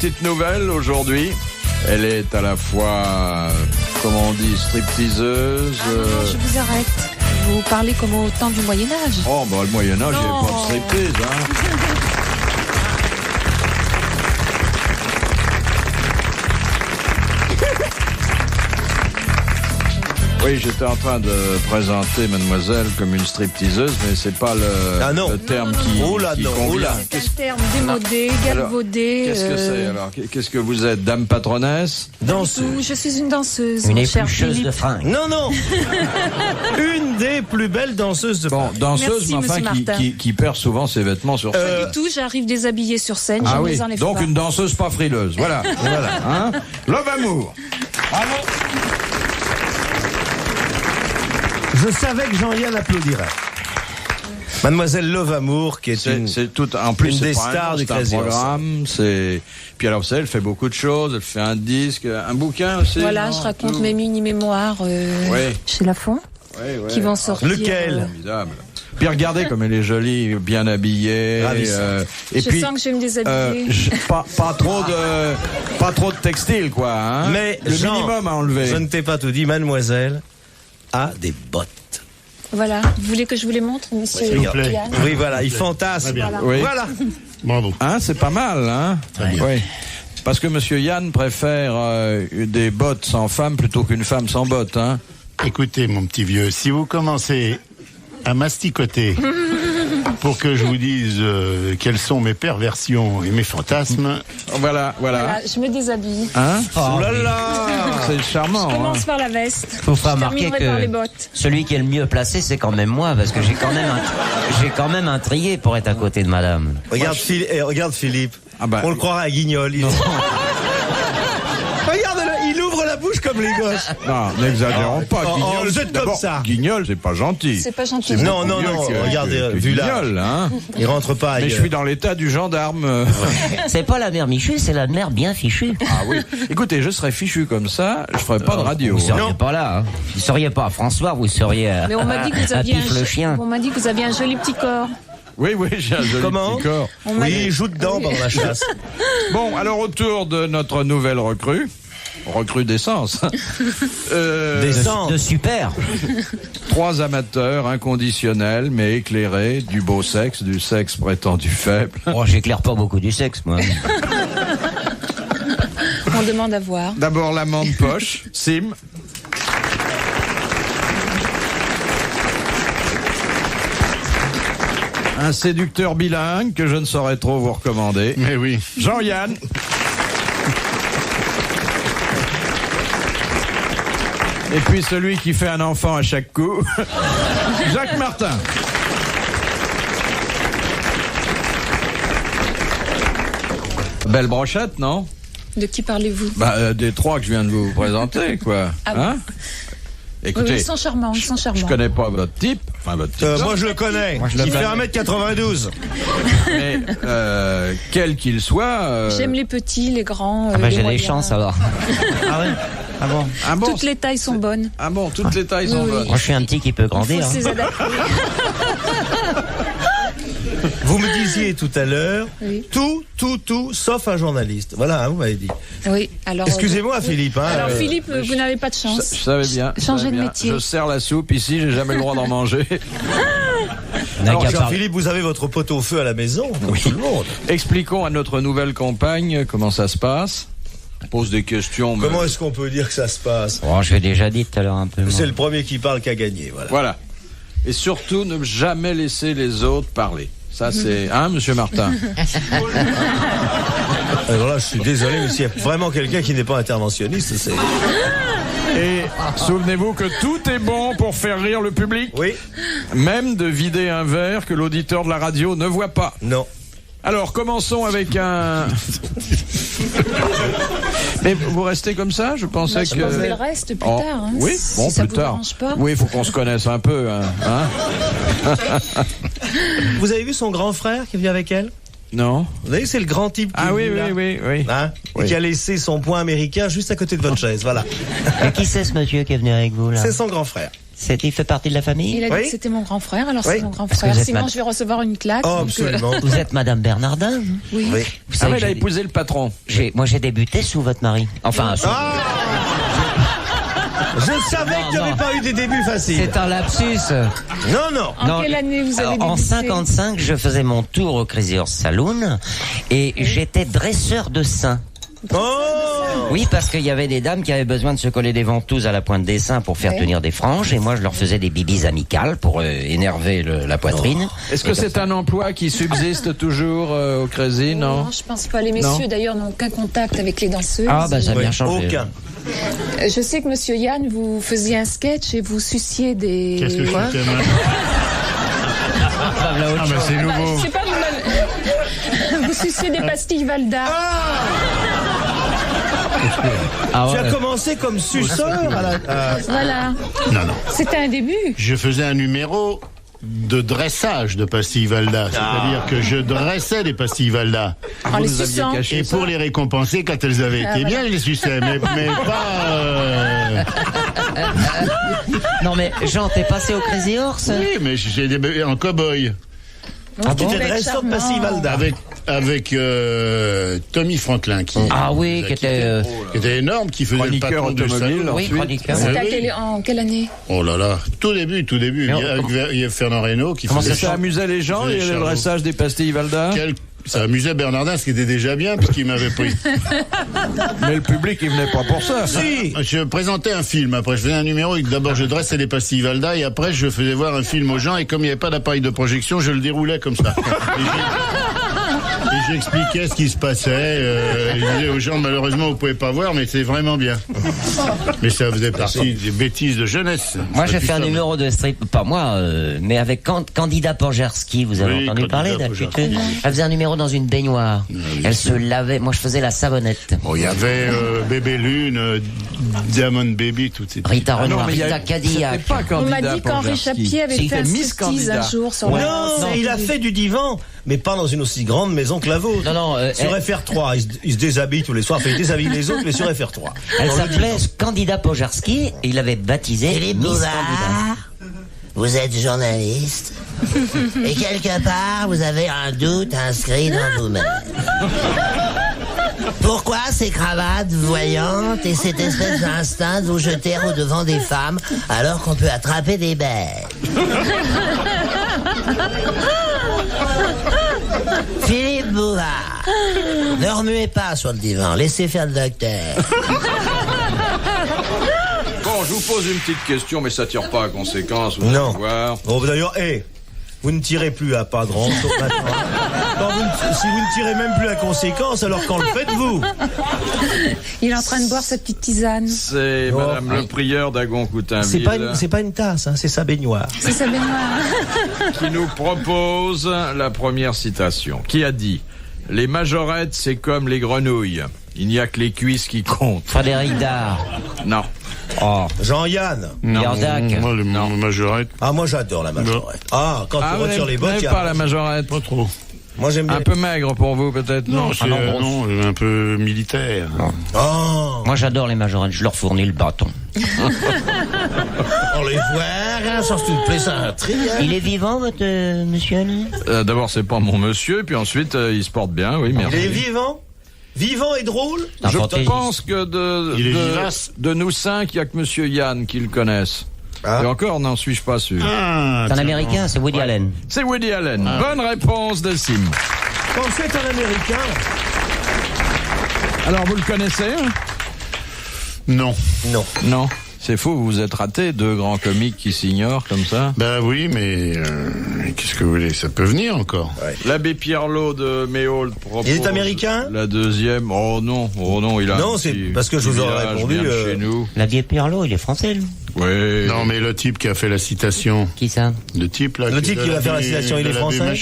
petite nouvelle aujourd'hui. Elle est à la fois, comment on dit, stripteaseuse. Non, je vous arrête. Vous parlez comme au temps du Moyen-Âge. Oh, bah, le Moyen-Âge, il n'y avait pas de striptease, Oui, j'étais en train de présenter mademoiselle comme une stripteaseuse, mais c'est pas le terme qui convient. C'est un terme démodé, galvaudé. Qu'est-ce que c'est alors? Qu'est-ce que vous êtes? Dame patronesse? Danseuse. Je suis une danseuse. Une éplucheuse de fringues. Non. Une des plus belles danseuses de fringues. Bon, danseuse, Merci, mais enfin qui perd souvent ses vêtements sur scène. Pas du tout, j'arrive déshabillée sur scène. Ah je oui, les enlève donc pas. une danseuse pas frileuse. Voilà. Hein? Love Amour. Bravo. Je savais que Jean-Yann applaudirait. Mademoiselle Love Amour, qui est c'est tout, en plus, une des c'est stars du Crazy programme. Puis alors, vous savez, elle fait beaucoup de choses. Elle fait un disque, un bouquin aussi. Voilà, je raconte mes mini-mémoires chez Lafont, qui vont sortir. Lequel Formidable. Puis regardez comme elle est jolie, bien habillée. Et je sens que je vais me déshabiller. Pas trop de textile, quoi. Hein. Mais le minimum à enlever. Je ne t'ai pas tout dit, mademoiselle a des bottes. Voilà, vous voulez que je vous les montre, monsieur? S'il vous plaît. Oui, voilà, il fantasme. Voilà. Bravo. Hein, c'est pas mal, hein? Très bien. Oui. Parce que monsieur Yann préfère des bottes sans femme plutôt qu'une femme sans bottes, hein? Écoutez, mon petit vieux, si vous commencez à masticoter pour que je vous dise quelles sont mes perversions et mes fantasmes. Voilà. Je me déshabille. Hein? Oh là là! C'est charmant. Je commence par la veste. Faut pas je remarquer terminerai par les bottes. que celui qui est le mieux placé, c'est quand même moi, parce que j'ai quand même un trier pour être à côté de madame. Regarde Philippe. Ah bah, on le croirait à Guignol. Regarde-le, il ouvre la bouche comme les gosses. Non, n'exagérons pas. Guignol, vous êtes comme ça. Guignol, c'est pas gentil. C'est pas gentil. Non, regardez, vu là. Guignol, hein. Il rentre pas ailleurs. Mais je suis dans l'état du gendarme. C'est pas la mère Michu, c'est la mère bien fichue. Ah oui. Écoutez, je serais fichu comme ça, je ferais pas de radio. Vous seriez pas là, hein. Vous seriez pas à François, vous seriez Mais on m'a dit que vous aviez le chien. On m'a dit que vous aviez un joli petit corps. Oui, j'ai un joli petit corps. Oui, il joue dedans pendant la chasse. Bon, alors autour de notre nouvelle recrue d'essence. De super. 3 amateurs inconditionnels mais éclairés du beau sexe, du sexe prétendu faible. Oh, j'éclaire pas beaucoup du sexe, moi. On demande à voir. D'abord l'amant de poche, Sim. Un séducteur bilingue que je ne saurais trop vous recommander. Mais oui. Jean-Yann. Et puis celui qui fait un enfant à chaque coup, Jacques Martin. Belle brochette, non? De qui parlez-vous? Des 3 que je viens de vous présenter, quoi. Ah bon? Hein? Écoutez, ils sont charmants, je connais pas votre type. Enfin, votre type. Moi, je le connais. Il fait 1m92. Mais quel qu'il soit... J'aime les petits, les grands, j'ai les des moyens. chances alors. Ah ouais? Ah bon? Toutes les tailles sont bonnes. Ah bon, toutes les tailles sont bonnes. Moi, je suis un petit qui peut Il grandir. faut s'y adapter. Vous me disiez tout à l'heure, Oui. tout, sauf un journaliste. Voilà, vous m'avez dit. Oui, alors... Excusez-moi, Philippe. Hein, Alors, Philippe, vous n'avez pas de chance. Je savais bien. Changez de métier. Je sers la soupe ici, j'ai jamais le droit d'en manger. Alors, Jean-Philippe, vous avez votre pot au feu à la maison, comme tout le monde. Expliquons à notre nouvelle compagne comment ça se passe. On pose des questions. Mais... Comment est-ce qu'on peut dire que ça se passe? Oh, je l'ai déjà dit tout à l'heure un peu. C'est le premier qui parle qui a gagné, voilà. Et surtout, ne jamais laisser les autres parler. Ça, c'est... Hein, monsieur Martin? Alors là, je suis désolé, mais s'il y a vraiment quelqu'un qui n'est pas interventionniste, c'est... Et souvenez-vous que tout est bon pour faire rire le public. Oui. Même de vider un verre que l'auditeur de la radio ne voit pas. Non. Alors, commençons avec un... Mais vous restez comme ça? Je pensais je que... pense le reste plus tard. Hein, oui, bon, si ça plus vous tard. dérange pas. Oui, il faut qu'on se connaisse un peu. Hein. Vous avez vu son grand frère qui est venu avec elle? Non. Vous savez, c'est le grand type qui est Oui, venu là. oui. Hein, Oui. Et qui a laissé son poing américain juste à côté de votre chaise, voilà. Et qui c'est ce monsieur qui est venu avec vous là? C'est son grand frère. Il fait partie de la famille? Il a dit que c'était mon grand frère, alors c'est mon grand frère. Sinon, je vais recevoir une claque. Oh, absolument. Vous êtes Madame Bernardin? Oui. Vous savez, il a épousé le patron. Moi, j'ai débuté sous votre mari. Enfin, je savais que tu n'avais pas eu des débuts faciles. C'est un lapsus. Non. En quelle année vous avez débuté? En 55, je faisais mon tour au Crazy Horse Saloon et j'étais dresseur de seins. Oh! Oui, parce qu'il y avait des dames qui avaient besoin de se coller des ventouses à la pointe des seins pour faire tenir des franges, et moi je leur faisais des bibis amicales pour énerver la poitrine. Est-ce que c'est un emploi qui subsiste toujours au Crazy? Non, je pense pas. Les messieurs d'ailleurs n'ont aucun contact avec les danseuses. Ah bah ça a bien changé. Aucun. Je sais que Monsieur Yann, vous faisiez un sketch et vous suciez des... Qu'est-ce que je fais, moi? Ah, mais c'est nouveau. Je sais pas, vous suciez des pastilles Valda. Tu as commencé comme suceur Voilà. Non. C'était un début. Je faisais un numéro de dressage de pastilles Valda. C'est-à-dire que je dressais les pastilles Valda. En les suçant. Et pour les récompenser, quand elles avaient été bien, je les suçais. Mais pas... Non mais Jean, t'es passé au Crazy Horse? Oui, mais j'ai des bébés en cow-boy. Tu étais dresseur de pastilles Valda. Avec Tommy Franklin qui était énorme, qui faisait le patron du salon. Oui, chroniqueur. C'était en quelle année? Oh là là, tout début. Il y a Fernand Reynaud qui faisait ça amusait les gens, et le dressage des pastilles Valda? Ça amusait Bernardin, ce qui était déjà bien, puisqu'il m'avait pris. Mais le public, il venait pas pour ça. Si. Je présentais un film, après je faisais un numéro, et d'abord je dressais les pastilles Valda, et après je faisais voir un film aux gens, et comme il n'y avait pas d'appareil de projection, je le déroulais comme ça. Et j'expliquais ce qui se passait. Je disais aux gens, malheureusement, vous pouvez pas voir, mais c'est vraiment bien. Mais ça faisait partie des bêtises de jeunesse. Moi, j'ai fait un numéro de strip, pas moi, mais avec Candida Porgerski. Vous avez entendu parler d'un chuteux? Elle faisait un numéro dans une baignoire. Elle se lavait. Moi, je faisais la savonnette. Bon, il y avait Bébé Lune, Diamond Baby, toutes ces... Rita Renoir, Rita Cadillac. On m'a dit qu'Henri Chapier avait fait un striptease un jour sur la... Non, il a fait du divan, mais pas dans une aussi grande maison que la vôtre. Non, sur FR3, il se déshabille tous les soirs, il déshabille les autres, mais sur FR3. Elle s'appelait Candida Porgerski et il avait baptisé Philippe Miss Bouvard, Candida. vous êtes journaliste et quelque part vous avez un doute inscrit dans vous-même. Pourquoi ces cravates voyantes et cette espèce d'instinct de vous jeter au devant des femmes alors qu'on peut attraper des bêtes? Philippe Bouvard, ne remuez pas sur le divan, laissez faire le docteur. Bon, je vous pose une petite question, mais ça tire pas à conséquence. Vous Non. allez voir. Bon, d'ailleurs, vous ne tirez plus à pas grand sauf maintenant. Si vous ne tirez même plus à conséquence, alors quand le faites-vous? Il est en train de boire sa petite tisane. C'est Madame le prieur d'Agon-Coutainville. C'est pas une tasse, hein, c'est sa baignoire. C'est sa baignoire. Qui nous propose la première citation. Qui a dit: les majorettes, c'est comme les grenouilles. Il n'y a que les cuisses qui comptent. Frédéric Dard. Non. Oh. Jean-Yann. Yardac. Moi, le majorette. Ah, moi j'adore la majorette. Ah, quand tu retires les bottes, il n'y a pas la majorette. Pas trop. Moi j'aime bien. Un peu maigre pour vous, peut-être? Non, un peu militaire. Oh. Moi j'adore les majorettes, je leur fournis le bâton. On les voit, hein, sans toute plaisanterie. Il est vivant, votre monsieur? D'abord, c'est pas mon monsieur, puis ensuite, il se porte bien, oui, merci. Il est vivant? Vivant et drôle? Je pense que de nous cinq, il n'y a que monsieur Yann qui le connaisse. Et encore, n'en suis-je pas sûr. C'est un Américain, c'est Woody Allen. C'est Woody Allen. Bonne réponse de Sim. Quand c'est un Américain? Alors, vous le connaissez? Non. Non. C'est faux, vous vous êtes raté, deux grands comiques qui s'ignorent comme ça. Ben oui, mais qu'est-ce que vous voulez, ça peut venir encore. Ouais. L'abbé Pierlot de Méault propose. Il est américain? La deuxième, oh non, il a. Non, c'est parce que je vous aurais répondu. Chez nous. L'abbé Pierlot, il est français, lui. Oui. Non, mais le type qui a fait la citation. Qui ça? Le type là. Le type qui va faire la citation, il est français.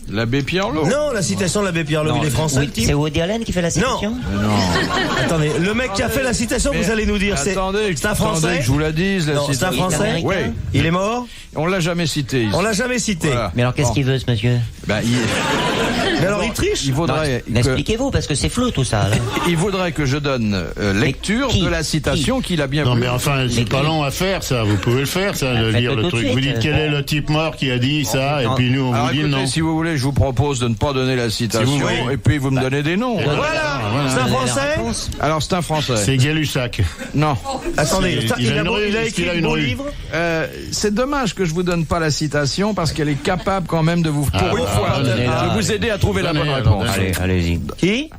L'abbé Pierlot. Non, la citation de l'abbé Pierlot, il est français. Oui, c'est Woody Allen qui fait la citation? Non. Attendez, le mec qui a fait la citation, vous allez nous dire, c'est un français? Que je vous la dise. C'est un français? Oui. Il est mort? On l'a jamais cité. On l'a jamais cité. Voilà. Mais alors qu'est-ce qu'il veut, ce monsieur? Ben, Mais alors il triche. Il vaudrait expliquez-vous, parce que c'est flou tout ça. Là. Il voudrait que je donne lecture de la citation qu'il a bien Non, voulu. mais enfin, c'est pas long à faire, ça. Vous pouvez le faire, ça, de lire le truc. Vous dites quel est le type mort qui a dit ça, et puis nous, on vous dit écoutez, non. si vous voulez, je vous propose de ne pas donner la citation, et puis vous me donnez des noms. Voilà. C'est un Français. Alors, c'est un Français. C'est Gay-Lussac. Non. Attendez, Il a une rue, il a est-ce qu'il écrit a un une beau rue livre. C'est dommage que je vous donne pas la citation, parce qu'elle est capable quand même de vous, pour une fois, de vous aider à trouver la bonne réponse. Allez-y. Qui?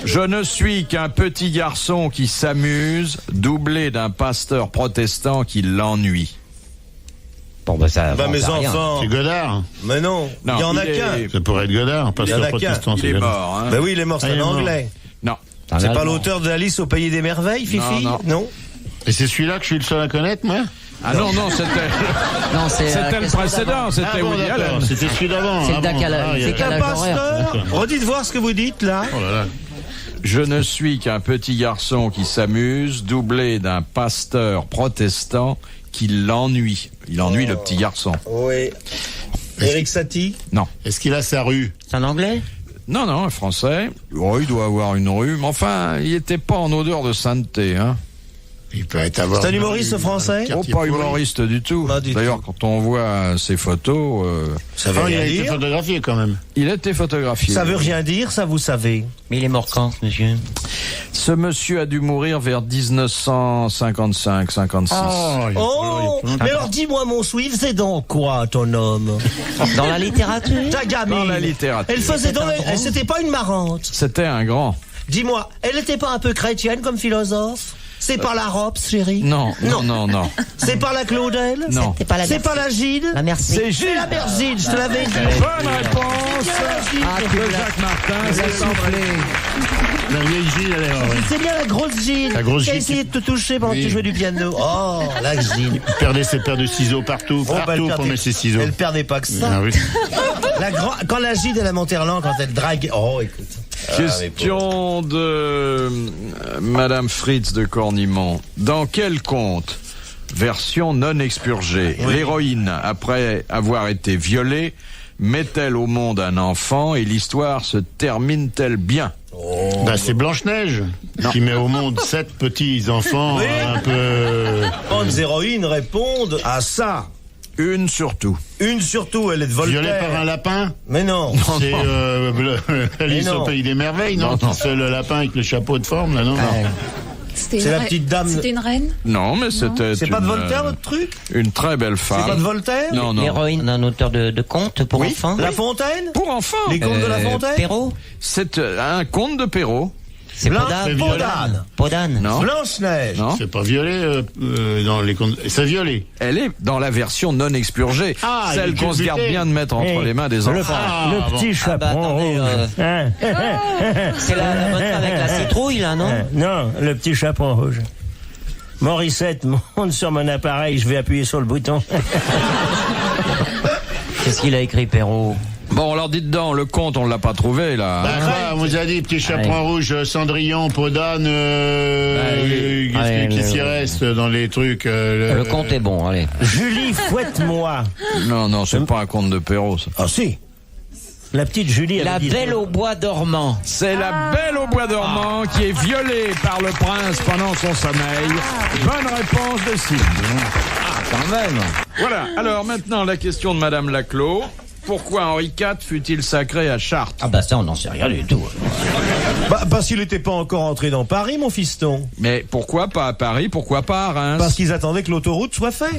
Je ne suis qu'un petit garçon qui s'amuse, doublé d'un pasteur protestant qui l'ennuie. Bon, bah ça. Bah, mes enfants. C'est Godard. Mais non, il y en a qu'un. Ça pourrait être Godard, pasteur protestant. Il est mort, hein. Ben oui, il est mort, c'est un anglais. Non. C'est pas l'auteur de Alice au pays des merveilles, Fifi? Non. Et c'est celui-là que je suis le seul à connaître, moi? Ah non, c'était le précédent, c'était Woody Allen. C'était celui d'avant. C'est le décalage horaire. Redites voir ce que vous dites là. Oh là là. Je ne suis qu'un petit garçon qui s'amuse, doublé d'un pasteur protestant qui l'ennuie. Il ennuie le petit garçon. Oui. Eric Satie? Non. Est-ce qu'il a sa rue? C'est un anglais? Non, un français. Oh, il doit avoir une rue, mais enfin, il était pas en odeur de sainteté, hein. Il peut être avoir. C'est un humoriste français? Oh, pas humoriste du tout. D'ailleurs, quand on voit ses photos, ça veut rien dire. Il a été photographié quand même. Il a été photographié. Ça veut rien dire, ça vous savez. Mais il est mort quand, monsieur? Ce monsieur a dû mourir vers 1955-56. Oh, mais alors dis-moi mon Swift, c'est dans quoi ton homme? Dans la littérature? Ta gamine. Dans la littérature. Elle faisait c'était pas une marrante. C'était un grand. Dis-moi, elle était pas un peu chrétienne comme philosophe? C'est pas la Robes, chérie? Non. C'est pas la Claudel? Non. C'est pas la Gide? La Merci. C'est Gide. C'est la mère Gide, je te l'avais dit. Bonne réponse de Jacques Martin. C'est semblé. La vieille Gilles, elle est C'est bien la grosse Gide. La grosse qui a Gide. essayé de te toucher pendant que tu jouais du piano. Oh, la Gide. Il perdait ses paires de ciseaux partout pour mettre ses ciseaux. Elle perdait pas que ça. Ah oui. Quand la Gide, elle a Monterland, quand elle drague. Oh, écoute. Question de Madame Fritz de Cornimont. Dans quel conte, version non expurgée, l'héroïne, après avoir été violée, met-elle au monde un enfant et l'histoire se termine-t-elle bien? C'est Blanche-Neige qui met au monde 7 petits enfants un peu. Les héroïnes répondent à ça. Une surtout, elle est de Voltaire. Violée par un lapin? Mais non. C'est Alice au pays des merveilles, non? C'est le lapin avec le chapeau de forme, là, non? C'est la petite dame. C'était une reine? Non, mais c'était. C'est pas de Voltaire, votre truc? Une très belle femme. C'est pas de Voltaire? Non. L'héroïne d'un auteur de contes pour enfants? La Fontaine? Pour enfants. Les contes de la Fontaine? Perrault? C'est un conte de Perrault. C'est Podane. Non. Blanche-Neige. Non. C'est pas violé dans les contes. C'est violé. Elle est dans la version non expurgée. Celle qu'on se garde bien de mettre entre les mains des enfants. Le petit chaperon rouge. C'est la bonne avec la citrouille, là, non? Non, le petit chaperon rouge. Morissette monte sur mon appareil, je vais appuyer sur le bouton. Qu'est-ce qu'il a écrit, Perrault? Bon, alors dites donc, le conte, on l'a pas trouvé, là. On vous a dit, petit chaperon rouge, Cendrillon, Podane, qu'est-ce qui s'y reste dans les trucs Le conte est bon, allez. Julie, fouette-moi. Non, c'est pas un conte de Perrault, ça. Ah si. La petite Julie. La Belle au bois dormant. C'est la Belle au bois dormant qui est violée par le prince pendant son sommeil. Bonne réponse de Sylvie. Quand même. Voilà, alors maintenant, la question de Madame Laclos. Pourquoi Henri IV fut-il sacré à Chartres? Ça, on n'en sait rien du tout. Parce qu'il n'était pas encore entré dans Paris, mon fiston. Mais pourquoi pas à Paris? Pourquoi pas à Reims? Parce qu'ils attendaient que l'autoroute soit faite.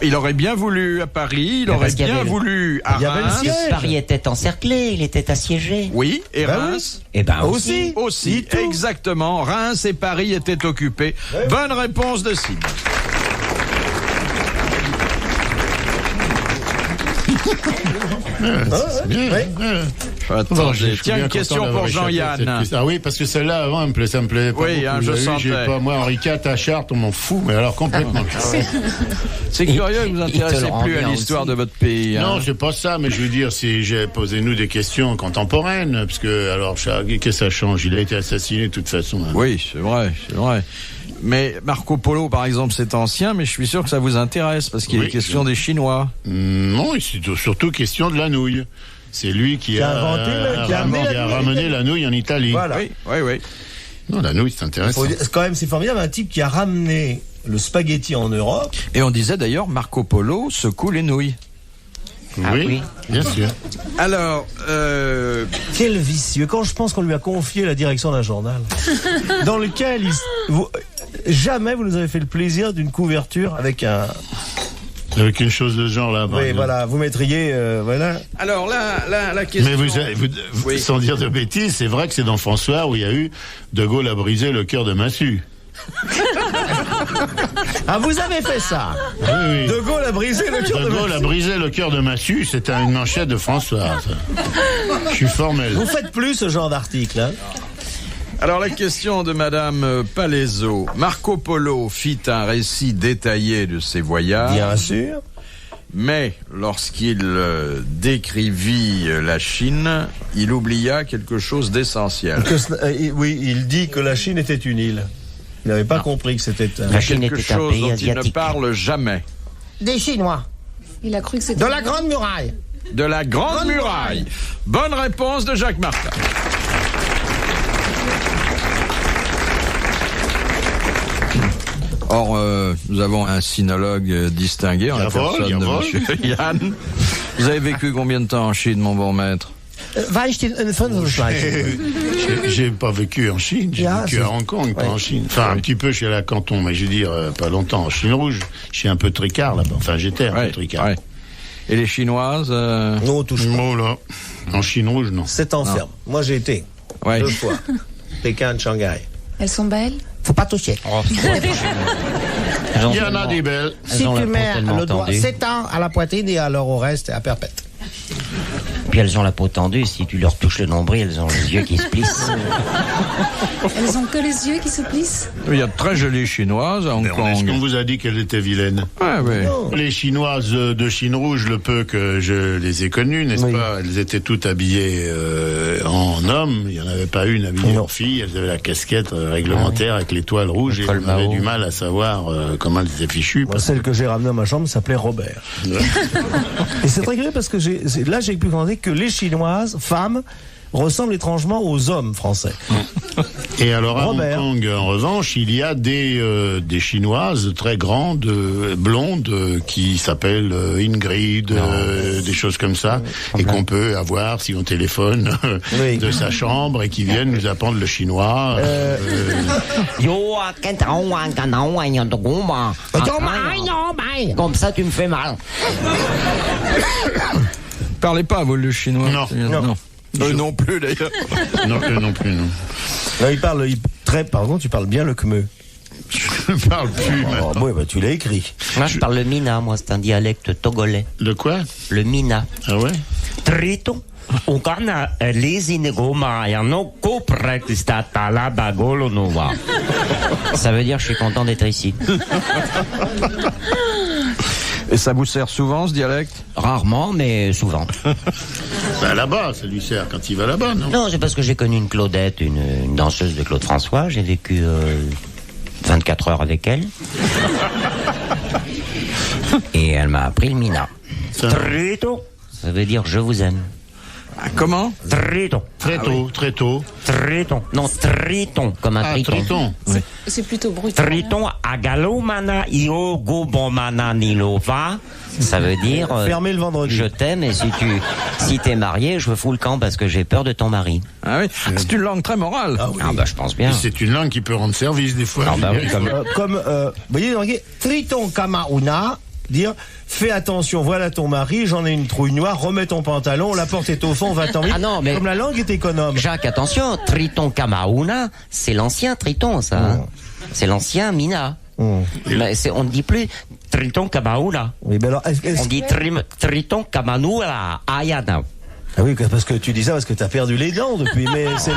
Il aurait bien voulu à Paris, il aurait bien voulu à Reims. Paris était encerclé, il était assiégé. Oui, et Reims? Aussi, exactement. Reims et Paris étaient occupés. Bonne réponse de Sylvie. Attendez, tiens, une question pour Jean-Yann. Ah oui, parce que celle-là, avant, ça me plaisait pas. Oui, je sentais. Moi, Henri IV à Chartres, on m'en fout, mais alors complètement. C'est curieux que vous vous intéressez plus à l'histoire de votre pays. Non, c'est pas ça, mais je veux dire, posez-nous des questions contemporaines, parce que, alors, qu'est-ce que ça change? Il a été assassiné de toute façon. Oui, c'est vrai. Mais Marco Polo, par exemple, c'est ancien, mais je suis sûr que ça vous intéresse, parce qu'il est question des Chinois. Non, c'est surtout question de la nouille. C'est lui qui a ramené la nouille en Italie. Voilà. Oui. Non, la nouille, c'est intéressant. C'est formidable, un type qui a ramené le spaghetti en Europe. Et on disait d'ailleurs, Marco Polo secoue les nouilles. Oui, bien sûr. Alors, quel vicieux. Quand je pense qu'on lui a confié la direction d'un journal, dans lequel jamais vous nous avez fait le plaisir d'une couverture avec une chose de ce genre là. Oui, voilà, vous mettriez, voilà. Alors la question. Mais sans dire de bêtises, c'est vrai que c'est dans François où il y a eu De Gaulle a brisé le cœur de Massu. Ah, vous avez fait ça? Oui. De Gaulle a brisé le cœur de Massu. De Gaulle a brisé le cœur de Massu, c'était une manchette de François. Je suis formel. Vous faites plus ce genre d'article, hein? Alors la question de Madame Palaiseau. Marco Polo fit un récit détaillé de ses voyages. Bien sûr. Mais lorsqu'il décrivit la Chine, il oublia quelque chose d'essentiel. Oui, il dit que la Chine était une île. Il n'avait pas compris que c'était la Chine quelque était un chose pays dont asiatique. il ne parle jamais. Des Chinois. Il a cru que c'était... De la Grande Muraille. De la Grande Muraille. Bonne réponse de Jacques Martin. Or, nous avons un sinologue distingué en la personne de Monsieur Yann. Vous avez vécu combien de temps en Chine, mon bon maître? J'ai pas vécu en Chine, j'ai vécu à Hong Kong, pas en Chine. Enfin, un petit peu chez la Canton, mais je veux dire, pas longtemps. En Chine rouge, je suis un peu tricard là-bas. Enfin, j'étais un peu tricard. Ouais. Et les Chinoises Non, touche pas. Oh là. En Chine rouge, non. C'est en ferme. Moi, j'ai été 2 fois. Pékin, Shanghai. Elles sont belles? Faut pas toucher. Il y en a des belles. Si tu mets le doigt 7 ans à la poitrine et alors au reste, à perpète. Puis elles ont la peau tendue, si tu leur touches le nombril, elles ont les yeux qui se plissent. Elles ont que les yeux qui se plissent? Il y a de très jolies Chinoises à Hong Kong. Est-ce qu'on vous a dit qu'elles étaient vilaines? Oui. Les Chinoises de Chine rouge, le peu que je les ai connues, n'est-ce pas? Elles étaient toutes habillées en homme. Il n'y en avait pas une habillée en fille. Elles avaient la casquette réglementaire avec l'étoile rouge et on avait du mal à savoir comment elles étaient fichues. Moi, celle que j'ai ramenée dans ma chambre s'appelait Robert. Et c'est très curieux parce que j'ai pu comprendre que les Chinoises, femmes, ressemblent étrangement aux hommes français. Et alors à Hong Kong, en revanche, il y a des Chinoises très grandes, blondes, qui s'appellent Ingrid, des choses comme ça, et qu'on peut avoir si on téléphone de sa chambre et qui viennent nous apprendre le chinois. Comme ça, tu me fais mal. Parlez pas, vous, le chinois. Non. Non plus, d'ailleurs. non plus. Non, tu parles bien le khmer. Je ne parle plus, maintenant. Oui, tu l'as écrit. Moi, je parle le mina, moi, c'est un dialecte togolais. Le quoi? Le mina. Ah ouais? Trito. Ça veut dire je suis content d'être ici. Et ça vous sert souvent, ce dialecte? Rarement, mais souvent. Là-bas, ça lui sert quand il va là-bas, non? Non, c'est parce que j'ai connu une Claudette, une danseuse de Claude François. J'ai vécu 24 heures avec elle. Et elle m'a appris le mina. Trito. Ça veut dire je vous aime. Comment? Triton. Très tôt. Triton. Non, triton, comme un triton. C'est plutôt brutal. Triton agalomana iogo bomana nilova. Ça veut dire fermez le vendredi. Je t'aime et si t'es marié, je fous le camp parce que j'ai peur de ton mari. Ah oui, c'est une langue très morale. Je pense bien. Et c'est une langue qui peut rendre service des fois. Vous voyez, triton kamauna. Dire, fais attention, voilà ton mari, j'en ai une trouille noire, remets ton pantalon, la porte est au fond, va-t'en vite. Mais comme la langue est économe. Jacques, attention, Triton Kamauna, c'est l'ancien Triton, ça. Hein. C'est l'ancien Mina. Mais on ne dit plus Triton Kamauna. Oui, alors, on dit Triton Kamanula Ayana. Ah oui, parce que tu dis ça parce que t'as perdu les dents depuis, mais c'est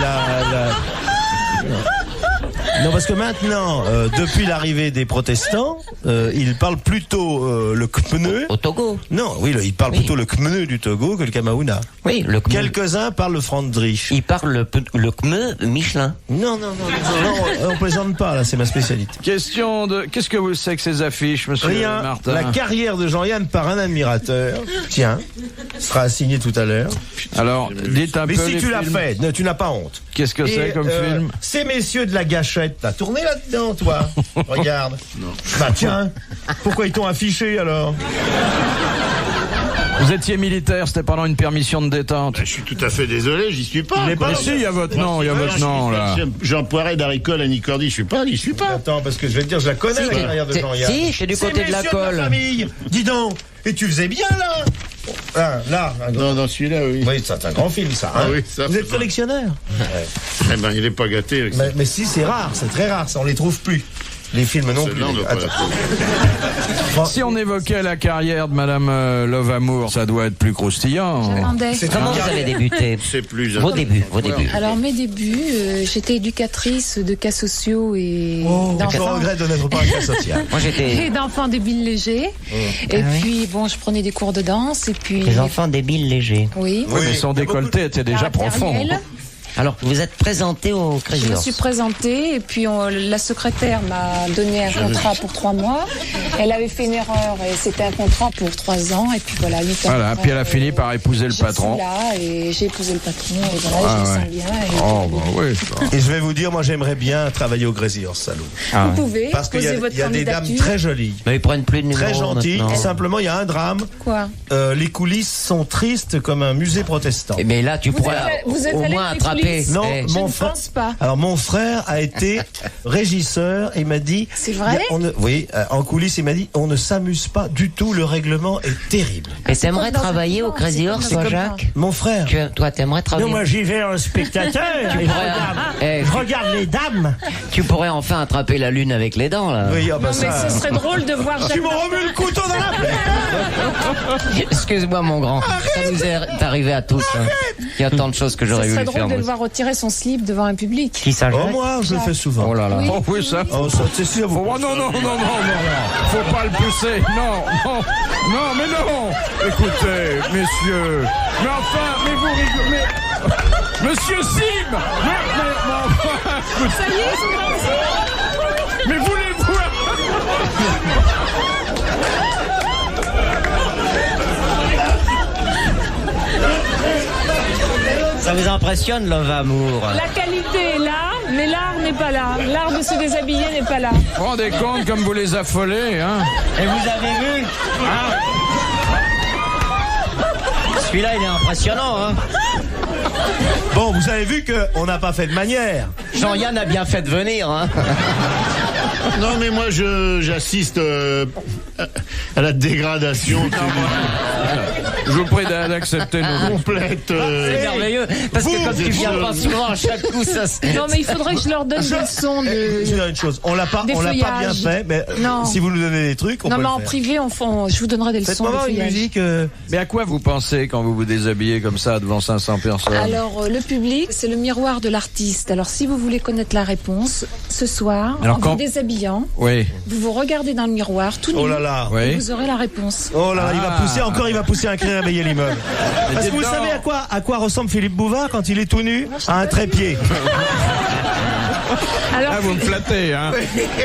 Non, parce que maintenant, depuis l'arrivée des protestants, ils parlent plutôt le Khmeu. Au Togo. Non, oui, ils parlent plutôt le Khmeu du Togo que le Kamaouna. Oui, le Khmeu. Quelques-uns parlent le Frandrich. Ils parlent le Khmeu Michelin. Non, on plaisante pas, là, c'est ma spécialité. Question de... Qu'est-ce que vous savez que ces affiches, monsieur Rien. Martin? La carrière de Jean-Yann par un admirateur. Tiens, sera assigné tout à l'heure. Alors, dites un peu. Mais si tu l'as fait, tu n'as pas honte. Qu'est-ce que c'est comme film? Ces messieurs de la gâchette, t'as tourné là-dedans, toi? Regarde. Non. Bah tiens, pourquoi ils t'ont affiché alors? Vous étiez militaire, c'était pendant une permission de détente. Je suis tout à fait désolé, j'y suis pas. Mais si, il y a votre nom, là. Jean Poiret d'Aricole à Nicordi, j'y suis pas. Attends, parce que je vais te dire, je la connais, la carrière de Jean-Yann. Si, je suis du côté de la colle. Famille. Dis donc, et tu faisais bien là? Là. Non, celui-là, oui. Oui, c'est un grand film, ça. Hein. Ah oui, ça. Vous êtes collectionneur? Eh ben, il est pas gâté avec ça. Mais si, c'est rare, c'est très rare, ça, on les trouve plus. Les films non plus. Si on évoquait la carrière de Madame Love Amour, ça doit être plus croustillant. Comment vous avez débuté? C'est plus. Vos débuts. Alors mes débuts, j'étais éducatrice de cas sociaux et je d'enfants. regrette de n'être pas un cas social. Moi j'étais. Et d'enfants débiles légers. Et puis bon, je prenais des cours de danse et puis. Les enfants débiles légers. Oui. Mais son décolleté était déjà profond. Alors, vous êtes présenté au Crazy Je me Horse. suis présentée et puis la secrétaire m'a donné un contrat pour 3 mois. Elle avait fait une erreur et c'était un contrat pour 3 ans et puis voilà, 8 ans. Voilà, puis elle a fini par épouser le patron. Là et j'ai épousé le patron et voilà, je me sens bien. Et je vais vous dire, moi j'aimerais bien travailler au Crazy Horse Salon. Vous pouvez parce qu'il y a des dames très jolies. Mais ils prennent plus de numéros. Très gentilles. Maintenant. Simplement, il y a un drame. Quoi? Les coulisses sont tristes comme un musée protestant. Mais là, tu pourrais au moins attraper. Non, je ne pense pas. Alors mon frère a été régisseur et il m'a dit. C'est vrai? Oui, en coulisses, il m'a dit on ne s'amuse pas du tout, le règlement est terrible. Et t'aimerais travailler au Crazy Horse, toi, Jacques? Mon frère. Toi, t'aimerais travailler? Non, moi j'y vais en spectateur. Je regarde les dames. Tu pourrais enfin attraper la lune avec les dents, là. Oui, Non, mais ce serait drôle de voir. Tu m'as remis le couteau dans la plaie. Excuse-moi, mon grand. Ça nous est arrivé à tous. Hein. Il y a tant de choses que j'aurais voulu faire. Ce serait drôle de le voir retirer son slip devant un public. Qui ça, Jacques? Moi, je le fais souvent. Oh là là. Oh oui, ça. Oh, ça, c'est sûr. Oh non. Faut pas le pousser. Non, mais non. Écoutez, messieurs. Mais enfin, mais vous rigolez. Monsieur Sim. Mais enfin. Ça y est, c'est parti. Mais voulez-vous... Ça vous impressionne, Love Amour? La qualité est là, mais l'art n'est pas là. L'art de se déshabiller n'est pas là. Vous vous rendez compte comme vous les affolez, hein? Et vous avez vu? Celui-là, il est impressionnant, hein? Bon, vous avez vu qu'on n'a pas fait de manière. Jean-Yann a bien fait de venir, hein? Non, mais moi, j'assiste à la dégradation. Je vous prie d'accepter nos complètes. C'est merveilleux, parce que quand tu viens pas souvent, à chaque coup, ça se... Non, mais il faudrait que je leur donne des leçons de... Je vais dire une chose, on l'a pas bien fait, mais si vous nous donnez des trucs, on peut le faire. Non, mais en privé, je vous donnerai des leçons de Faites-moi feuillage. une musique... Mais à quoi vous pensez quand vous vous déshabillez comme ça devant 500 personnes? Alors, le public, c'est le miroir de l'artiste. Alors, si vous voulez connaître la réponse, ce soir, en vous déshabillant, vous vous regardez dans le miroir, tout nu, et vous aurez la réponse. Oh là là, il va pousser un cri à réveiller l'immeuble. Parce que vous savez à quoi ressemble Philippe Bouvard quand il est tout nu? À un trépied. Alors, vous me flattez, hein.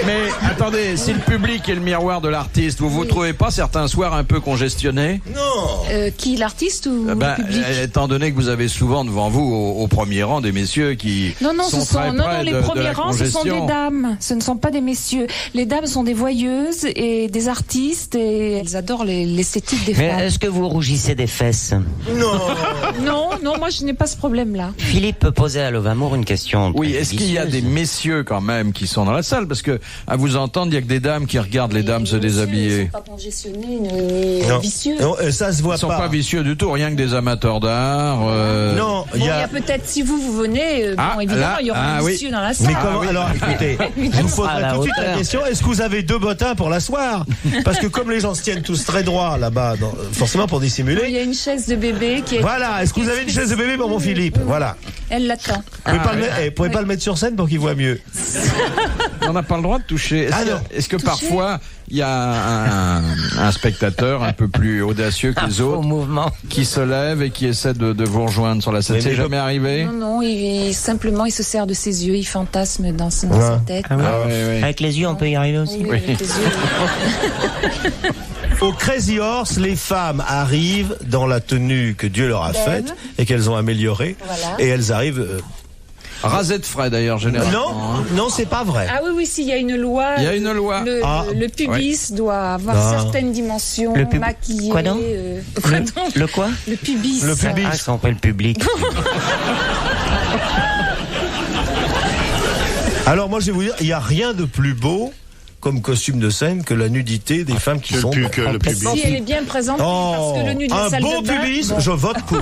Mais attendez, si le public est le miroir de l'artiste, vous trouvez pas certains soirs un peu congestionné? Non. Qui, l'artiste ou le public? Étant donné que vous avez souvent devant vous au premier rang des messieurs qui non, sont très près les premiers rangs, ce sont des dames. Ce ne sont pas des messieurs. Les dames sont des voyeuses et des artistes et elles adorent l'esthétique des femmes. Mais est-ce que vous rougissez des fesses? Non, moi je n'ai pas ce problème-là. Philippe posait à Love Amour une question. Oui, est-ce qu'il y a des messieurs quand même qui sont dans la salle? Parce que à vous entendre, il y a que des dames qui regardent les dames se déshabiller. Ils ne sont pas congestionnés ni vicieux. Non, ça se voit pas. Ils sont pas vicieux du tout, rien que des amateurs d'art. Non, il y a peut-être, si vous venez, évidemment, il y aura un vicieux dans la salle. Mais comment, alors écoutez, je vous poserai tout de suite la question, est-ce que vous avez 2 bottins pour l'asseoir? Parce que comme les gens se tiennent tous très droits là-bas, forcément pour dissimuler. Il y a une chaise de bébé qui est... Voilà, est-ce que vous avez une chaise de bébé pour mon Philippe? Voilà. Elle l'attend. Vous pouvez pas le mettre sur scène pour qu'il voit mieux. On n'a pas le droit de toucher. Est-ce que parfois, il y a un spectateur un peu plus audacieux que les autres qui se lève et qui essaie de vous rejoindre sur la scène? C'est jamais arrivé? Non, simplement, il se sert de ses yeux, il fantasme dans sa tête. Avec les yeux, on peut y arriver aussi. Oui. Avec les yeux. Au Crazy Horse, les femmes arrivent dans la tenue que Dieu leur a faite et qu'elles ont améliorée. Voilà. Et elles arrivent... rasées de frais d'ailleurs, généralement. Non, c'est pas vrai. Ah oui, il y a une loi. Il y a une loi. Le pubis doit avoir certaines dimensions, maquillées. Quoi donc Le quoi? Le pubis. Le pubis. Ah, c'est pas le public. Alors moi, je vais vous dire, il n'y a rien de plus beau comme costume de scène que la nudité des femmes qui sont le pubis. Si elle est bien présentée, parce que le nu de la salle de bain... Un beau pubis, je vote pour.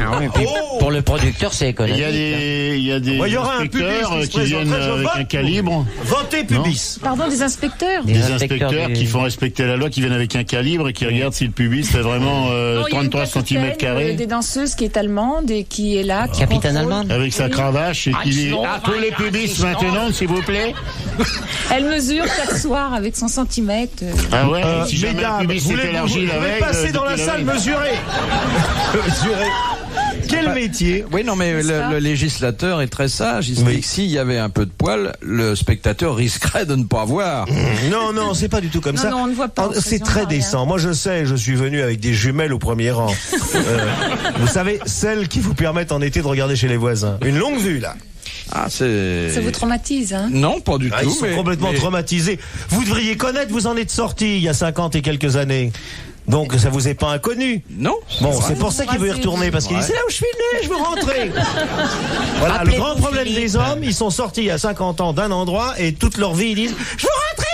Pour le producteur, c'est économique. Il y a des inspecteurs qui viennent avec un calibre. Votez pubis. Pardon, des inspecteurs? Des inspecteurs qui font respecter la loi, qui viennent avec un calibre et qui regardent si le pubis fait vraiment 33 cm². Des danseuses qui est allemande et qui est là. Capitaine allemande. Avec sa cravache et qui dit tous les pubis maintenant, s'il vous plaît. Elle mesure chaque soir avec son centimètre. Ah ouais, si jamais un pubis s'est élargi la veille... Vous passez dans la salle, mesurez. Quel métier? Oui, non, mais le législateur est très sage. Il se dit que s'il y avait un peu de poil, le spectateur risquerait de ne pas voir. Non, c'est pas du tout comme ça. Non, on ne voit pas. C'est très décent. Moi, je sais, je suis venu avec des jumelles au premier rang. Vous savez, celles qui vous permettent en été de regarder chez les voisins. Une longue vue, là. Ça vous traumatise, hein? Non, pas du tout. Ils sont complètement traumatisés. Vous devriez connaître, vous en êtes sorti il y a 50 et quelques années. Donc ça vous est pas inconnu? Non. Bon, c'est pour ça qu'il veut y retourner, parce qu'il dit c'est là où je suis né, je veux rentrer. Voilà, le grand problème des hommes, ils sont sortis il y a 50 ans d'un endroit et toute leur vie ils disent je veux rentrer.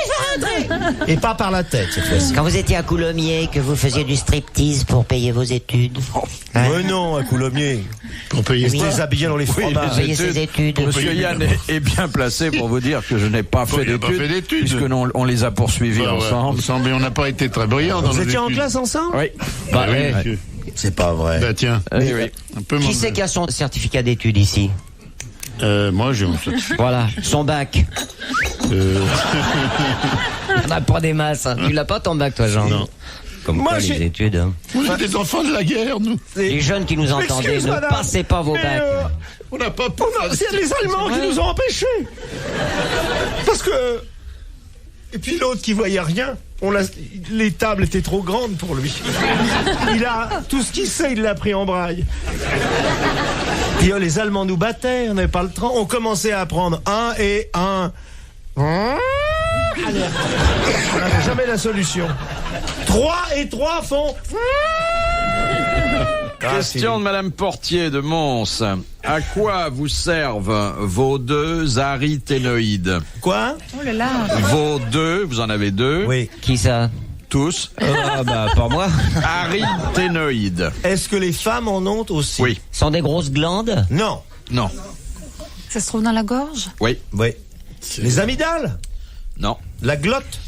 Et pas par la tête cette fois-ci. Quand vous étiez à Coulommiers, que vous faisiez du striptease pour payer vos études. Mais non, à Coulommiers. Pour payer des habillés dans les fromages. Pour payer ses études. Monsieur Yann est bien placé pour vous dire que je n'ai pas fait d'études, puisque on les a poursuivis ensemble. Mais on n'a pas été très brillants dans nos études. Vous étiez en classe ensemble? Oui. Oui. C'est pas vrai. Bah tiens. Qui c'est qui a son certificat d'études ici? Moi j'ai mon certificat. Voilà, son bac. On n'a pas des masses. Hein. Tu l'as pas ton bac, toi, Jean? Non. Comme moi, les études. Hein. On est des enfants de la guerre, nous. Les jeunes qui nous entendaient, ne passez pas vos bacs. On n'a pas pu. C'est les Allemands qui nous ont empêchés. Parce que... Et puis l'autre qui voyait rien, les tables étaient trop grandes pour lui. Il a tout ce qu'il sait, il l'a pris en braille. Puis les Allemands nous battaient, on n'avait pas le temps. On commençait à apprendre 1 et 1. On n'avait jamais la solution. 3 et 3 font... Question de Madame Portier de Mons. À quoi vous servent vos deux arythénoïdes? Quoi? Oh là là. Vos deux, vous en avez deux? Oui. Qui ça? Tous. Pas moi. Arythénoïdes. Est-ce que les femmes en ont aussi? Oui. Sont des grosses glandes? Non. Non. Ça se trouve dans la gorge? Oui. Oui. Les amygdales? Non. La glotte?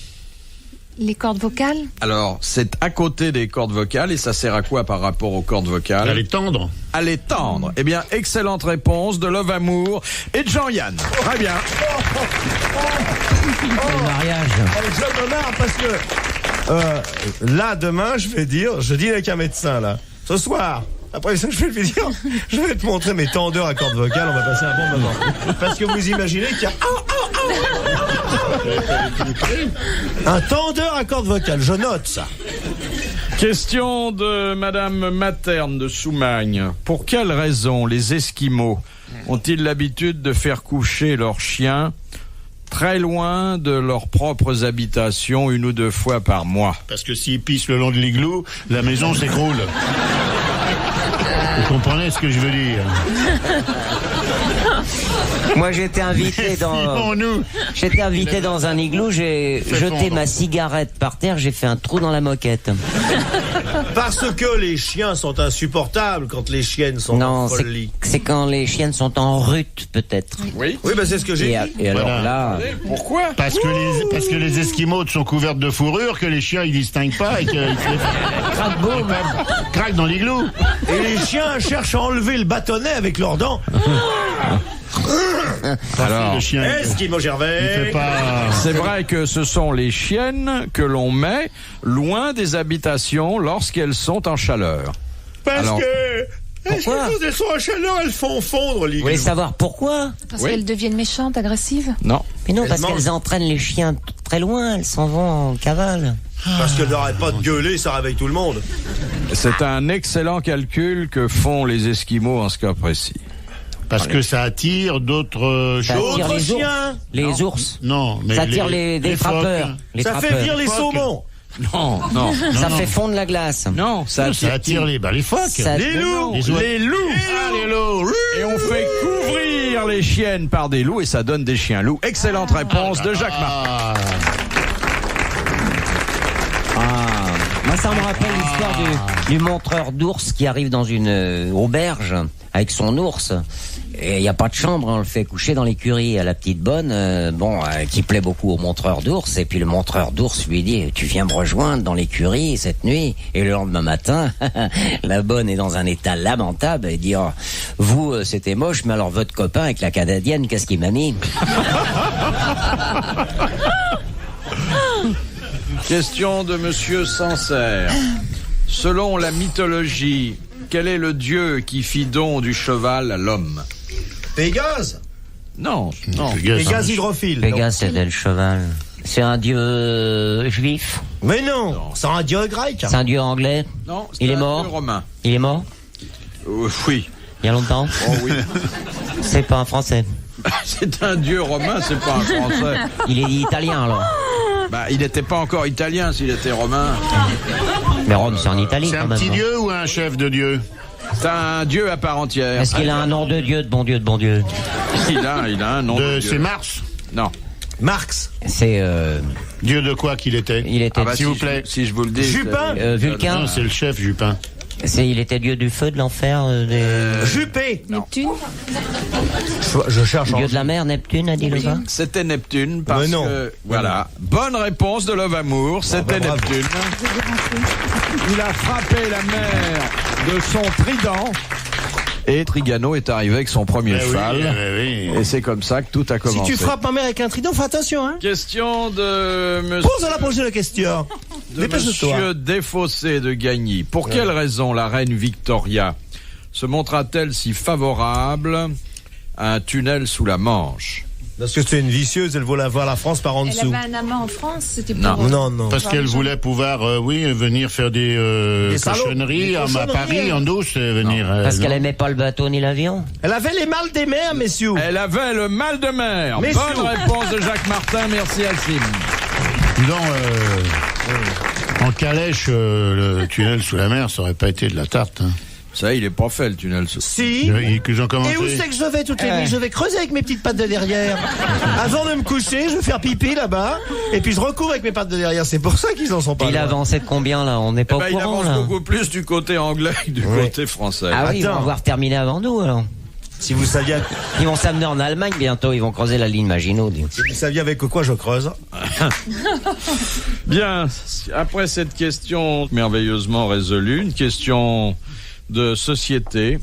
Les cordes vocales? Alors, c'est à côté des cordes vocales et ça sert à quoi par rapport aux cordes vocales? À les tendre. À les tendre. Eh bien, excellente réponse de Love Amour et de Jean-Yann. Très bien. Le mariage. Je me marre parce que là, demain, je dîne avec un médecin, là. Ce soir. Après ça, je vais lui dire, je vais te montrer mes tendeurs à cordes vocales, on va passer un bon moment. Parce que vous imaginez qu'il y a un tendeur à cordes vocales, je note ça. Question de Madame Materne de Soumagne. Pour quelle raison les Esquimaux ont-ils l'habitude de faire coucher leurs chiens très loin de leurs propres habitations 1 ou 2 fois par mois? Parce que s'ils pissent le long de l'igloo, la maison s'écroule. Vous comprenez ce que je veux dire? Moi, j'étais invité dans un igloo, j'ai jeté ma cigarette par terre, j'ai fait un trou dans la moquette. Parce que les chiens sont insupportables quand les chiennes sont en folie. C'est quand les chiennes sont en rut, peut-être. Oui, c'est ce que j'ai dit. Et alors là... Pourquoi ? Parce que les Esquimaux sont couverts de fourrure, que les chiens ils distinguent pas et qu'ils craquent dans l'igloo. Et les chiens cherchent à enlever le bâtonnet avec leurs dents. Alors, Esquimau Gervais. C'est vrai que ce sont les chiennes que l'on met loin des habitations lorsqu'elles sont en chaleur. Pourquoi ? Pourquoi ? Quand elles sont en chaleur, elles font fondre l'igloo. Vous voulez savoir pourquoi ? Parce qu'elles deviennent méchantes, agressives ? Non. Mais non, parce qu'elles entraînent les chiens très loin, elles s'en vont en cavale. Parce qu'elles n'arrêtent pas de gueuler, ça réveille tout le monde. C'est un excellent calcul que font les Esquimaux en ce cas précis. Parce que ça attire d'autres choses. D'autres chiens. Les ours. Non, mais ça attire des frappeurs. Ça fait venir les saumons. Non. Ça fait fondre la glace. Non, ça attire les phoques. Les loups. Les loups. Et on fait couvrir les chiennes par des loups et ça donne des chiens loups. Excellente réponse de Jacques Martin. Moi, ça me rappelle l'histoire du montreur d'ours qui arrive dans une auberge avec son ours. Et il n'y a pas de chambre, on le fait coucher dans l'écurie à la petite bonne, qui plaît beaucoup au montreur d'ours. Et puis le montreur d'ours lui dit, tu viens me rejoindre dans l'écurie cette nuit. Et le lendemain matin, la bonne est dans un état lamentable et dit, vous, c'était moche, mais alors votre copain avec la canadienne, qu'est-ce qu'il m'a mis? Question de Monsieur Sancerre. Selon la mythologie, quel est le dieu qui fit don du cheval à l'homme? Pégase? Non. Pégase hydrophile. Pégase, c'était le cheval. C'est un dieu juif? Mais non, c'est un dieu grec. C'est un dieu anglais? Non, il est mort? Dieu romain. Il est mort? Oui. Il y a longtemps? Oh oui. C'est pas un français? C'est un dieu romain, c'est pas un français. Il est italien alors? Il n'était pas encore italien s'il était romain. Mais Rome, c'est en Italie. C'est un petit dieu ou un chef de dieu? C'est un dieu à part entière. Est-ce qu'il a un nom de dieu, de bon Dieu, de bon Dieu? Il a un nom de dieu. C'est Mars? Non. Marx. C'est dieu de quoi qu'il était? Il était. S'il vous plaît. Si je vous le dis. Jupin. Vulcain. Non, c'est le chef Jupin. Il était dieu du feu, de l'enfer, Juppé. Neptune. Je cherche. Dieu de la mer, Neptune, a dit le gars. C'était Neptune parce que voilà. Bonne réponse de Love Amour. C'était Neptune. Il a frappé la mer de son trident. Et Trigano est arrivé avec son premier cheval. Oui. Et c'est comme ça que tout a commencé. Si tu frappes ma mère avec un trident, fais attention, hein. Question de monsieur... Pose la prochaine question. De monsieur Desfossés de Gagny. Pour quelle raison la reine Victoria se montra-t-elle si favorable à un tunnel sous la Manche? Parce que c'est une vicieuse, elle voulait voir la France par en dessous. Elle avait un amant en France, c'était pour... Non. Parce qu'elle voulait pouvoir, venir faire des cochonneries à Paris, en douce, venir... Parce qu'elle aimait pas le bateau ni l'avion. Elle avait les mal des mers, messieurs. Elle avait le mal de mer. Messieurs. Bonne réponse de Jacques Martin, merci Alcim. En calèche, le tunnel sous la mer, ça aurait pas été de la tarte, hein. Ça, il est pas fait, le tunnel. Si. Qu'ils ont commencé. Et où c'est que je vais toutes les nuits? Je vais creuser avec mes petites pattes de derrière. Avant de me coucher, je vais faire pipi là-bas. Et puis je recours avec mes pattes de derrière. C'est pour ça qu'ils en sont pas. Il avancé de combien là? On n'est pas au courant. Il avance beaucoup plus du côté anglais que du côté français. Ah oui, ils vont avoir terminé avant nous alors. Si vous saviez... Ils vont s'amener en Allemagne bientôt, ils vont creuser la ligne Maginot. Si vous saviez avec quoi je creuse. Bien, après cette question merveilleusement résolue, une question de société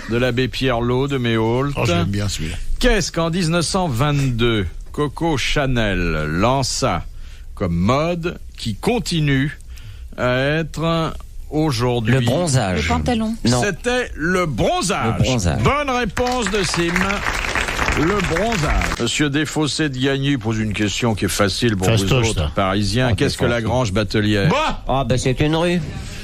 de l'abbé Pierre Lot de Méault. Oh, j'aime bien celui-là. Qu'est-ce qu'en 1922, Coco Chanel lança comme mode qui continue à être... aujourd'hui. Le bronzage. Le pantalon. Non. C'était le bronzage. Le bronzage. Bonne réponse de Sim. Le bronzage. Monsieur Desfossés de Gagny pose une question qui est facile pour vous autres parisiens. Qu'est-ce que la Grange Batelière? C'est une rue.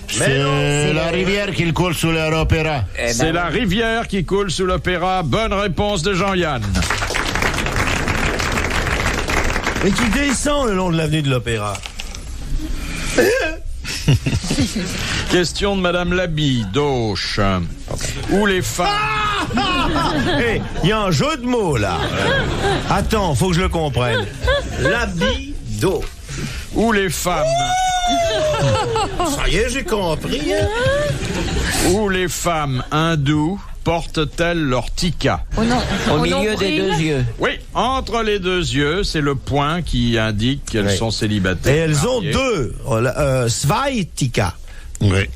C'est la rivière qui coule sous l'opéra. C'est la rivière qui coule sous l'opéra. Bonne réponse de Jean-Yann. Et qui descend le long de l'avenue de l'opéra. Question de Madame Labi, d'Auch. Où les femmes... Hé, il y a un jeu de mots, là. Attends, faut que je le comprenne. Labi, d'eau. Où les femmes... Ça y est, j'ai compris. Où les femmes hindoues portent-elles leur tika? Au milieu des deux yeux. Oui, entre les deux yeux, c'est le point qui indique qu'elles sont célibataires. Et elles ont deux. Zwei tika. Oui.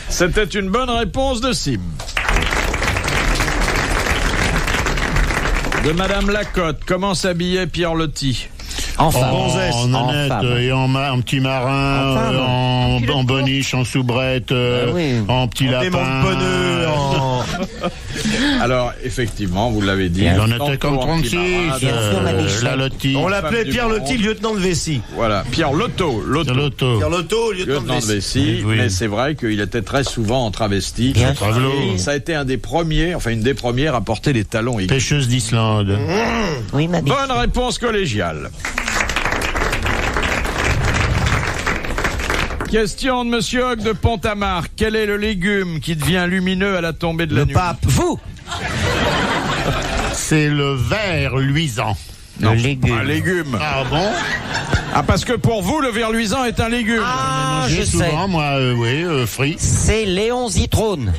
C'était une bonne réponse de Sim. De Madame Lacotte, comment s'habillait Pierre Loti? En femme. En honnête, et en petit marin, en boniche, en soubrette, en petit lapin. Alors, effectivement, vous l'avez dit. Il en était comme 36, la Loti. On l'appelait Pierre Loti, lieutenant de vessie. Voilà, Pierre Lotto. Pierre Lotto, lieutenant de vessie. Oui. Mais c'est vrai qu'il était très souvent en travesti. Ça a été une des premières à porter les talons. Pêcheuse d'Islande. Oui, ma Bonne réponse collégiale. Question de Monsieur Hogg de Pont-à-Marc. Quel est le légume qui devient lumineux à la tombée de la nuit? Le pape. Vous. C'est le ver luisant. Le légume. Un légume. Ah bon? Ah, parce que pour vous, le ver luisant est un légume. Ah, je souvent, sais. moi, frit. C'est Léon Zitrone.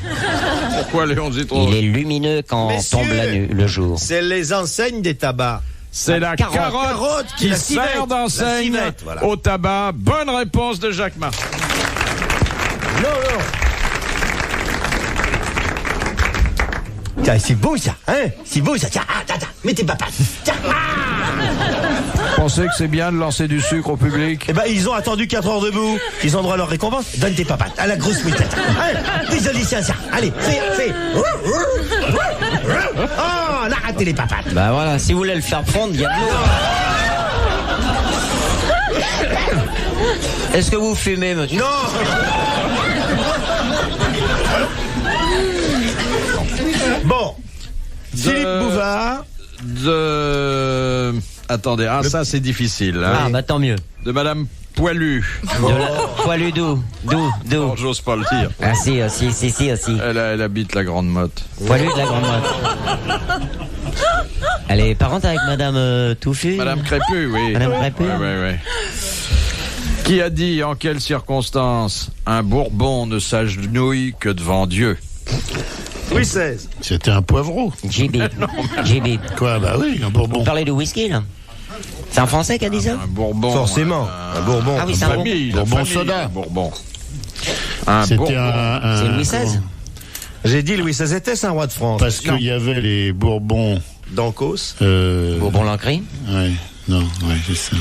Pourquoi Léon Zitrone? Il est lumineux quand tombe le jour. C'est les enseignes des tabacs. C'est la carotte qui sert d'enseigne au tabac. Bonne réponse de Jacques Martin. Non. Tiens, c'est beau ça, hein? C'est beau ça. Tiens, mets tes papates. Tiens. Pensez que c'est bien de lancer du sucre au public? Eh ben, ils ont attendu 4 heures debout. Ils ont droit à leur récompense. Donne tes papates à la grosse mouillette. Désolé, ça. Allez, fais. Oh, là, ratez les papates. Bah voilà, si vous voulez le faire prendre, il y a de l'eau. Est-ce que vous fumez, monsieur? Non. Bon. Philippe Bouvard. Attendez, ça c'est difficile. Ah, bah tant mieux. De Madame Poilu. Poilu d'où? Non, j'ose pas le dire. Ah si. Elle habite la Grande Motte. Poilu de la Grande Motte. Elle est parente avec Madame Touffu? Madame Crépu, oui. Madame Crépu. Oui. Qui a dit, en quelles circonstances, un Bourbon ne s'agenouille que devant Dieu? Louis XVI. C'était un poivreau. JB. Quoi? Bah oui, un Bourbon. Vous parlez de whisky, là? C'est un Français qui a dit ça? Un Bourbon. Forcément. Un Bourbon. Ah oui, c'est un Bourbon soda. Bourbon. C'était C'est Louis XVI. J'ai dit Louis XVI était un roi de France. Parce qu'il y avait les Bourbons. D'Ancos. Bourbon-Lancry. C'est ça.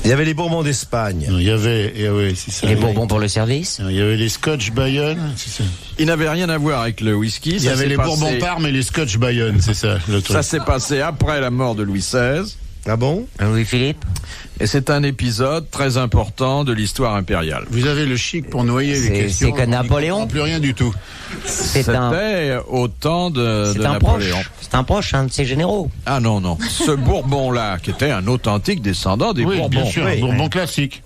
Il y avait les Bourbons d'Espagne. Il y avait, c'est ça. Les Bourbons pour le service. Il y avait les Scotch Bayonne, c'est ça. Il n'avait rien à voir avec le whisky. Il y avait les Bourbons Parme et les Scotch Bayonne, c'est ça le truc. Ça s'est passé après la mort de Louis XVI. Ah bon? Louis-Philippe. Et c'est un épisode très important de l'histoire impériale. Vous avez le chic pour noyer les questions. C'est que Napoléon. Plus rien du tout. C'était au temps de Napoléon. C'est un proche, un de ses généraux. Ah non. Ce Bourbon-là, qui était un authentique descendant des Bourbons. Bien sûr, un Bourbon classique.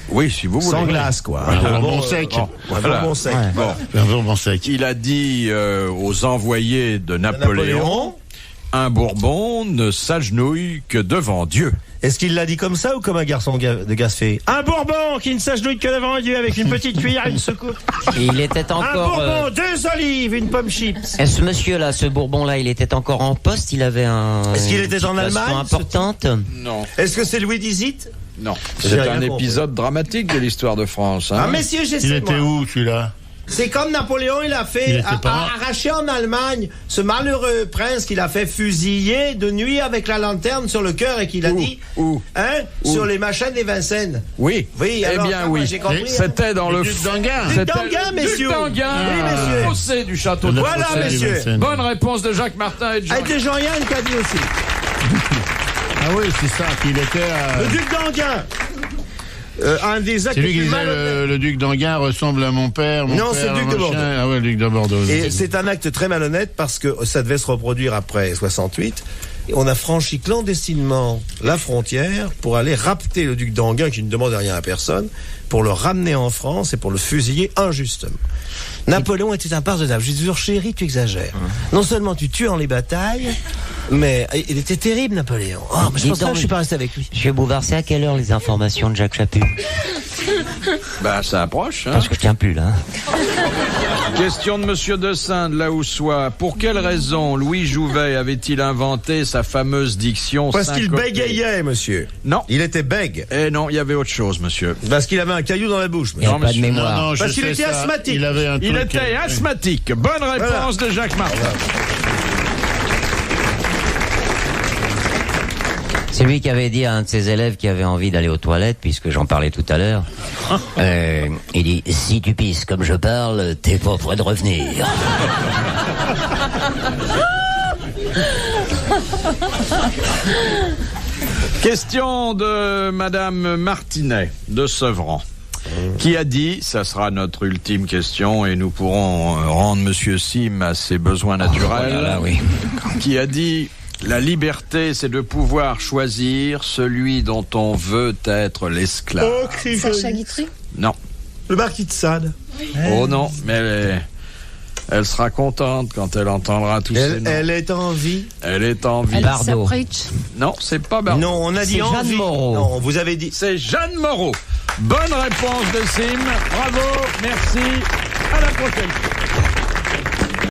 Oui, si vous voulez. Sans glace, quoi. Un Bourbon sec. Un Bourbon sec. Un Bourbon sec. Il a dit aux envoyés de Napoléon, un Bourbon ne s'agenouille que devant Dieu. Est-ce qu'il l'a dit comme ça ou comme un garçon de Gaspé? Un Bourbon qui ne s'agenouille que devant Dieu avec une petite cuillère et une secoupe. Il était encore... Un Bourbon, 2 olives, une pomme chips. Est-ce monsieur-là, ce Bourbon-là, il était encore en poste? Il avait Est-ce qu'il était en Allemagne? Importante? Non. Est-ce que c'est Louis XVIII? Non. C'est un épisode dramatique de l'histoire de France. Ah, messieurs, Il était où, celui-là? C'est comme Napoléon, il a fait arracher en Allemagne ce malheureux prince qu'il a fait fusiller de nuit avec la lanterne sur le cœur et qu'il a dit sur les machins des Vincennes. Oui. Alors, oui. C'était dans le Duc d'Enghien. Duc d'Enghien, messieurs. Duc d'Enghien. Oui, Fossé du château de Voilà, messieurs. Bonne réponse de Jacques Martin et de Jean. C'était Jean-Yann qui a dit aussi. Ah oui, c'est ça, qu'il était Le Duc d'Enghien. Un des actes. C'est lui qui disait le duc d'Enghien ressemble à mon père. Non, c'est le duc de Bordeaux. Ah ouais, le duc de Bordeaux. Et c'est un acte très malhonnête parce que ça devait se reproduire après 68. Et on a franchi clandestinement la frontière pour aller rapter le duc d'Enghien, qui ne demandait rien à personne, pour le ramener en France et pour le fusiller injustement. Napoléon était un pardonnable. Je dis toujours, chéri, tu exagères. Non seulement tu tues en les batailles, mais il était terrible, Napoléon. Oh, mais c'est pour ça que je suis pas resté avec lui. Monsieur Bouvard, c'est à quelle heure les informations de Jacques Chaput? Bah, ça approche, hein. Parce que je tiens plus, là. Question de Monsieur de Saint, de là où soit. Pour quelle raison Louis Jouvet avait-il inventé sa fameuse diction Parce qu'il bégayait, monsieur. Non. Il était bègue. Eh non, il y avait autre chose, monsieur. Parce qu'il avait un caillou dans la bouche. Il n'a pas de mémoire. Non, parce qu'il était asthmatique. Il était asthmatique. Bonne réponse de Jacques Martin. C'est lui qui avait dit à un de ses élèves qui avait envie d'aller aux toilettes, puisque j'en parlais tout à l'heure. Il dit, si tu pisses comme je parle, t'es pas prêt de revenir. Question de Madame Martinet de Sevran, qui a dit, ça sera notre ultime question et nous pourrons rendre Monsieur Sim à ses besoins naturels, qui a dit: la liberté, c'est de pouvoir choisir celui dont on veut être l'esclave. Oh, Sacha Guitry? Non. Le marquis de Sade. Oh non, mais elle sera contente quand elle entendra tous ces noms. Elle est en vie. Elle est en vie. Bardot. Non, c'est pas Bardot. Non, on a dit en Jeanne vie. Moreau. Non, vous avez dit. C'est Jeanne Moreau. Bonne réponse de Sim. Bravo, merci. À la prochaine.